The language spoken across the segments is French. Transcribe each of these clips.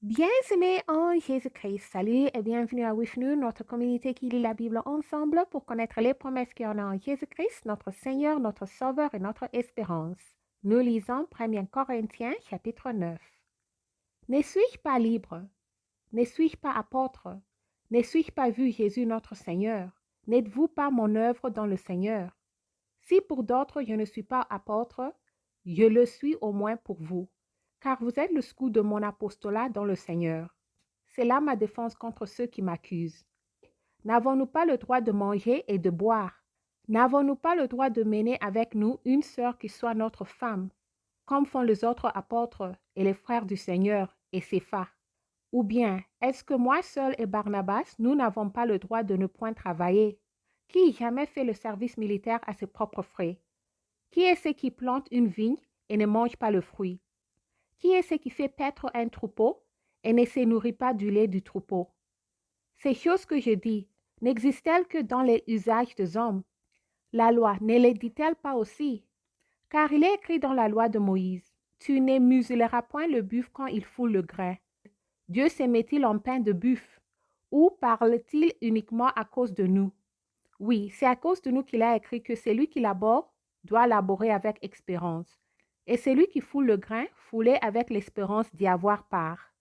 Bien-aimés en Jésus-Christ, salut et bienvenue à With Nous, notre communauté qui lit la Bible ensemble pour connaître les promesses qu'il y en a en Jésus-Christ, notre Seigneur, notre Sauveur et notre espérance. Nous lisons 1 Corinthiens chapitre 9. Ne suis-je pas libre? Ne suis-je pas apôtre? Ne suis-je pas vu Jésus notre Seigneur? N'êtes-vous pas mon œuvre dans le Seigneur? Si pour d'autres je ne suis pas apôtre, je le suis au moins pour vous, car vous êtes le sceau de mon apostolat dans le Seigneur. C'est là ma défense contre ceux qui m'accusent. N'avons-nous pas le droit de manger et de boire? N'avons-nous pas le droit de mener avec nous une sœur qui soit notre femme, comme font les autres apôtres et les frères du Seigneur et Cépha? Ou bien, est-ce que moi seul et Barnabas, nous n'avons pas le droit de ne point travailler? Qui jamais fait le service militaire à ses propres frais? Qui est ce qui plante une vigne et ne mange pas le fruit? Qui est ce qui fait paître un troupeau et ne se nourrit pas du lait du troupeau? Ces choses que je dis, n'existent-elles que dans les usages des hommes? La loi ne les dit-elle pas aussi? Car il est écrit dans la loi de Moïse, tu ne muselleras point le buffle quand il foule le grain. Dieu se met-il en pain de buffle? Ou parle-t-il uniquement à cause de nous? Oui, c'est à cause de nous qu'il a écrit que celui qui labore doit laborer avec espérance, et celui qui foule le grain, fouler avec l'espérance d'y avoir part.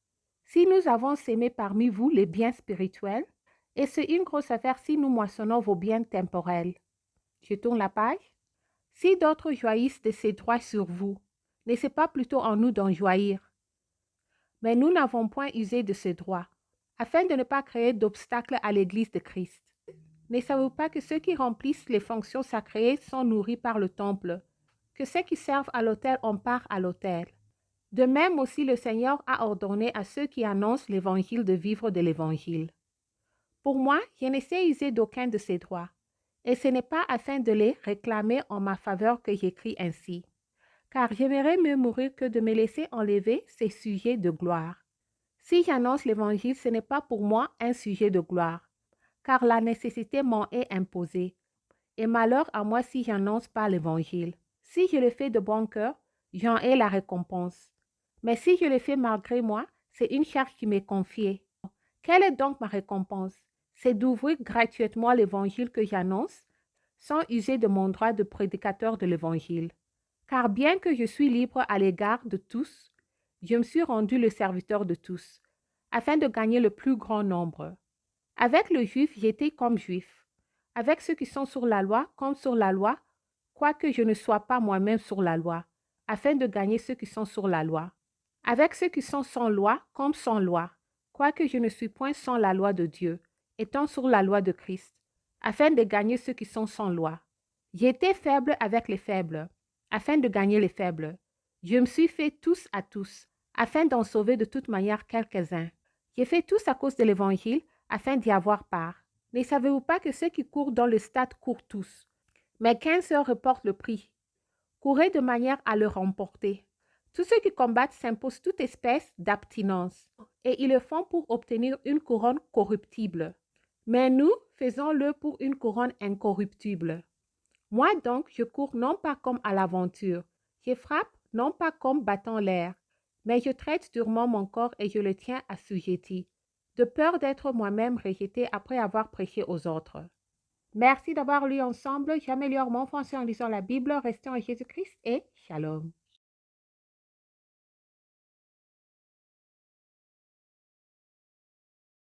Si nous avons sémé parmi vous les biens spirituels, et c'est une grosse affaire si nous moissonnons vos biens temporels. Je tourne la page. Si d'autres jouissent de ces droits sur vous, ne c'est pas plutôt en nous d'en jouir. Mais nous n'avons point usé de ces droits, afin de ne pas créer d'obstacles à l'Église de Christ. Ne savez-vous pas que ceux qui remplissent les fonctions sacrées sont nourris par le temple, que ceux qui servent à l'autel ont part à l'autel? De même aussi le Seigneur a ordonné à ceux qui annoncent l'Évangile de vivre de l'Évangile. Pour moi, je ne sais user d'aucun de ces droits, et ce n'est pas afin de les réclamer en ma faveur que j'écris ainsi, car j'aimerais mieux mourir que de me laisser enlever ces sujets de gloire. Si j'annonce l'Évangile, ce n'est pas pour moi un sujet de gloire, car la nécessité m'en est imposée. Et malheur à moi si j'annonce pas l'Évangile. Si je le fais de bon cœur, j'en ai la récompense. Mais si je le fais malgré moi, c'est une charge qui m'est confiée. Quelle est donc ma récompense? C'est d'ouvrir gratuitement l'Évangile que j'annonce, sans user de mon droit de prédicateur de l'Évangile. Car bien que je suis libre à l'égard de tous, je me suis rendu le serviteur de tous, afin de gagner le plus grand nombre. Avec le juif, j'étais comme juif. Avec ceux qui sont sur la loi, comme sur la loi, quoique je ne sois pas moi-même sur la loi, afin de gagner ceux qui sont sur la loi. Avec ceux qui sont sans loi, comme sans loi, quoique je ne suis point sans la loi de Dieu, étant sur la loi de Christ, afin de gagner ceux qui sont sans loi. J'étais faible avec les faibles, afin de gagner les faibles. Je me suis fait tous à tous, afin d'en sauver de toute manière quelques-uns. J'ai fait tous à cause de l'Évangile, afin d'y avoir part. Ne savez-vous pas que ceux qui courent dans le stade courent tous, mais qu'un seul reporte le prix? Courez de manière à le remporter. Tous ceux qui combattent s'imposent toute espèce d'abstinence, et ils le font pour obtenir une couronne corruptible. Mais nous, faisons-le pour une couronne incorruptible. Moi donc, je cours non pas comme à l'aventure, je frappe non pas comme battant l'air, mais je traite durement mon corps et je le tiens assujetti, de peur d'être moi-même rejeté après avoir prêché aux autres. Merci d'avoir lu ensemble. J'améliore mon français en lisant la Bible. Restons en Jésus-Christ et shalom.